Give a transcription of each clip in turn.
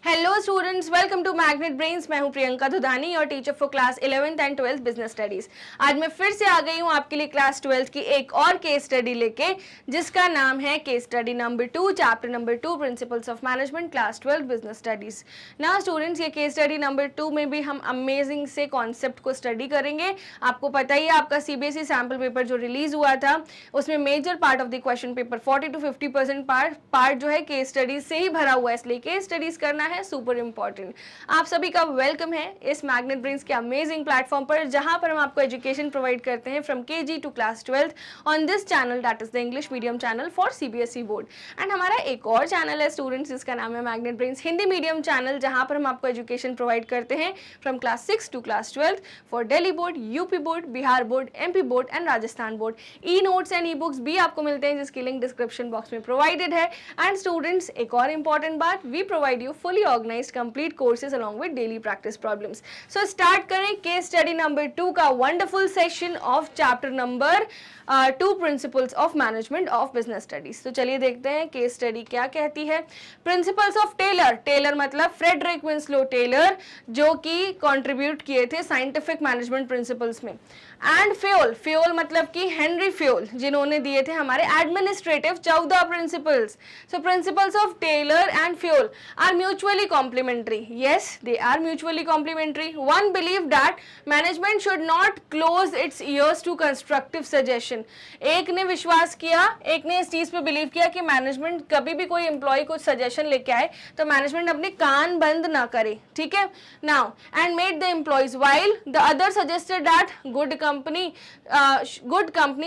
Hello students, welcome to Magnet Brains. मैं हूं प्रियंका दुधानी और teacher for class 11th and 12th business studies. आज मैं फिर से आ गई हूं आपके लिए क्लास 12th की एक और केस स्टडी लेके, जिसका नाम है case study number 2, chapter number 2, principles of management, class 12 business studies. ना स्टूडेंट्स, ये केस स्टडी नंबर 2 में भी हम अमेजिंग से कॉन्सेप्ट को स्टडी करेंगे। आपको पता ही है, आपका सीबीएसई सैम्पल पेपर जो रिलीज हुआ था उसमें major part of the question paper 40 to 50% part जो है केस स्टडीज से ही भरा हुआ है, इसलिए केस स्टडीज करना है सुपर इंपॉर्टेंट। आप सभी का वेलकम है इस मैग्नेट ब्रेन्स के अमेजिंग प्लेटफॉर्म पर, जहां पर हम आपको एजुकेशन प्रोवाइड करते हैं from KG to class 12th on this channel, that is the English medium channel for CBSE board. And हमारा एक और चैनल है स्टूडेंट्स, जिसका नाम है Magnet Brains Hindi medium channel, जहां पर हम आपको एजुकेशन प्रोवाइड करते हैं from class 6 to class 12th for Delhi board, UP board, Bihar board, MP board and Rajasthan board. E notes and e books भी आपको मिलते हैं, जिसकी लिंक डिस्क्रिप्शन बॉक्स में प्रोवाइडेड है। एंड स्टूडेंट्स, एक और इंपॉर्टेंट बात, we provide you fully organised complete courses along with daily practice problems. So start करें केस स्टडी नंबर 2 का wonderful session of chapter number 2, principles of management of business studies. तो चलिए देखते हैं case study क्या कहती है। प्रिंसिपल्स ऑफ टेलर, टेलर मतलब फ्रेडरिक विंस्लो टेलर, जो कि कंट्रीब्यूट किए थे साइंटिफिक मैनेजमेंट प्रिंसिपल्स में। एंड फ्योल, फ्योल मतलब कि हेनरी फ्योल, जिन्होंने दिए थे हमारे administrative 14 principles. So principles of Taylor and Fayol are mutually complementary. Yes, they are mutually complementary. One believe that management should not close its ears to constructive suggestion. एक ने विश्वास किया, एक ने इस चीज पे बिलीव किया कि मैनेजमेंट कभी भी कोई एम्प्लॉय को सजेशन लेके आए तो मैनेजमेंट अपने कान बंद ना करे, ठीक है। Now and made the employees, while the other suggested that good company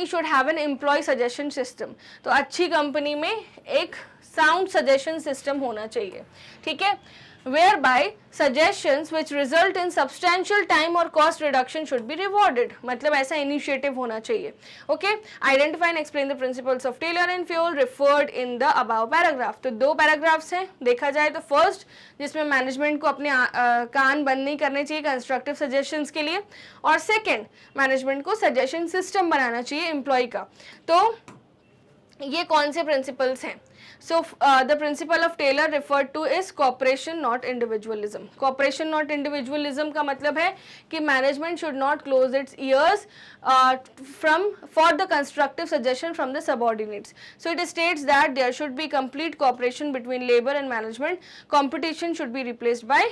should have an employee suggestion system. तो अच्छी कंपनी में एक साउंड सजेशन सिस्टम होना चाहिए, ठीक है। whereby suggestions which result in substantial time or cost reduction should be rewarded. मतलब ऐसा इनिशिएटिव होना चाहिए। Okay, identify and explain the principles of Taylor and Fayol referred in the above paragraph. तो 2 paragraphs हैं, देखा जाए तो फर्स्ट जिसमें मैनेजमेंट को अपने कान बंद नहीं करने चाहिए कंस्ट्रक्टिव सजेशंस के लिए, और सेकेंड मैनेजमेंट को सजेशन सिस्टम बनाना चाहिए एम्प्लॉय का। तो ये कौन से प्रिंसिपल्स हैं? So the principle of Taylor referred to is cooperation not individualism. Cooperation not individualism का मतलब है कि management should not close its ears for the constructive suggestion from the subordinates. So it states that there should be complete cooperation between labor and management. Competition should be replaced by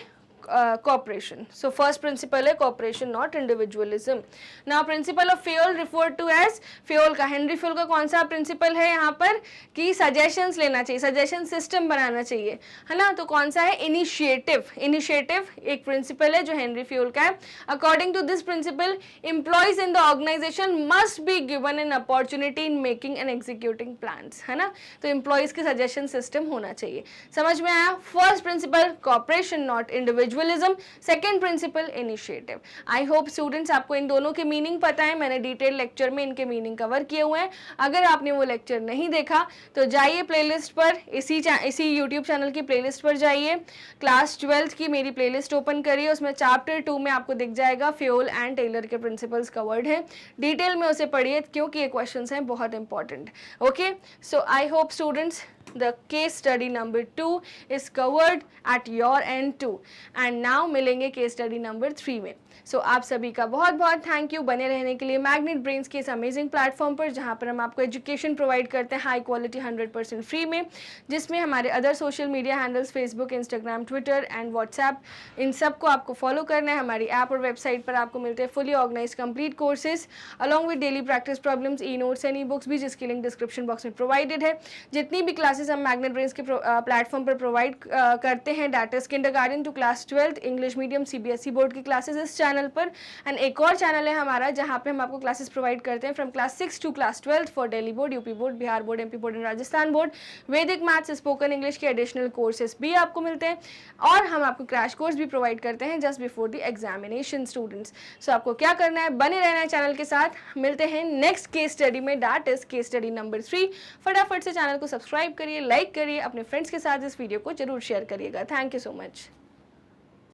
cooperation. So first principle है cooperation not individualism. Now principle of Fayol referred to as, Fayol का, Henry Fayol का कौन सा principal है यहाँ पर कि suggestions लेना चाहिए, सजेशन सिस्टम बनाना चाहिए, है ना। तो कौन सा है? इनिशिएटिव। इनिशिएटिव एक प्रिंसिपल है जो हेनरी फ्योल का है। According to this principle, employees in the organisation must be given an opportunity in making and executing plans, है ना। तो एम्प्लॉयज के सजेशन सिस्टम होना चाहिए। समझ में आया? First principle cooperation not individualism, second principle initiative. I hope students आपको इन दोनों के मीनिंग पता है, मैंने डिटेल लेक्चर में इनके मीनिंग कवर किए हुए हैं। अगर आपने वो लेक्चर नहीं देखा तो जाइए प्लेलिस्ट पर, इसी यूट्यूब चैनल की प्लेलिस्ट पर जाइए, क्लास 12th की मेरी प्लेलिस्ट ओपन करिए, उसमें चैप्टर 2 में आपको दिख जाएगा फ्योल एंड टेलर के प्रिंसिपल्स कवर्ड है। डिटेल में उसे पढ़िए क्योंकि ये क्वेश्चंस हैं बहुत important. Okay, so I hope students the case study number 2 is covered at your end too, and now मिलेंगे case study number 3 में। सो आप सभी का बहुत बहुत थैंक यू बने रहने के लिए मैग्नेट ब्रेन्स के इस अमेजिंग प्लेटफॉर्म पर, जहाँ पर हम आपको एजुकेशन प्रोवाइड करते हैं हाई क्वालिटी 100% फ्री में, जिसमें हमारे other social media handles Facebook, Instagram, Twitter and WhatsApp, इन सब को आपको फॉलो करना है। हमारी ऐप और वेबसाइट पर आपको मिलते हैं fully organise complete courses along with daily practice problems, e notes and e books भी, जिसकी लिंक डिस्क्रिप्शन बॉक्स में प्रोवाइडेड है। जितनी भी क्लासेस हम मैग्नेट ब्रेन्स के प्लेटफॉर्म पर प्रोवाइड करते हैं, that is kindergarten to class 12th English medium CBSE board की क्लासेस इस चैनल पर। एंड एक और चैनल है हमारा जहाँ पे हम आपको क्लासेस प्रोवाइड करते हैं from class 6 to class 12th for Delhi board, UP board, Bihar board, MP board and Rajasthan board. वैदिक मैथ्स, स्पोकन इंग्लिश के एडिशनल कोर्सेज भी आपको मिलते हैं, और हम आपको क्रैश कोर्स भी प्रोवाइड करते हैं just before the examination students. So आपको क्या करना है, बने रहना है चैनल के साथ। मिलते हैं नेक्स्ट केस स्टडी में, that is case study number 3। फटाफट से चैनल को सब्सक्राइब करिए, लाइक करिए, अपने फ्रेंड्स के साथ इस वीडियो को जरूर शेयर करिएगा। Thank you so much.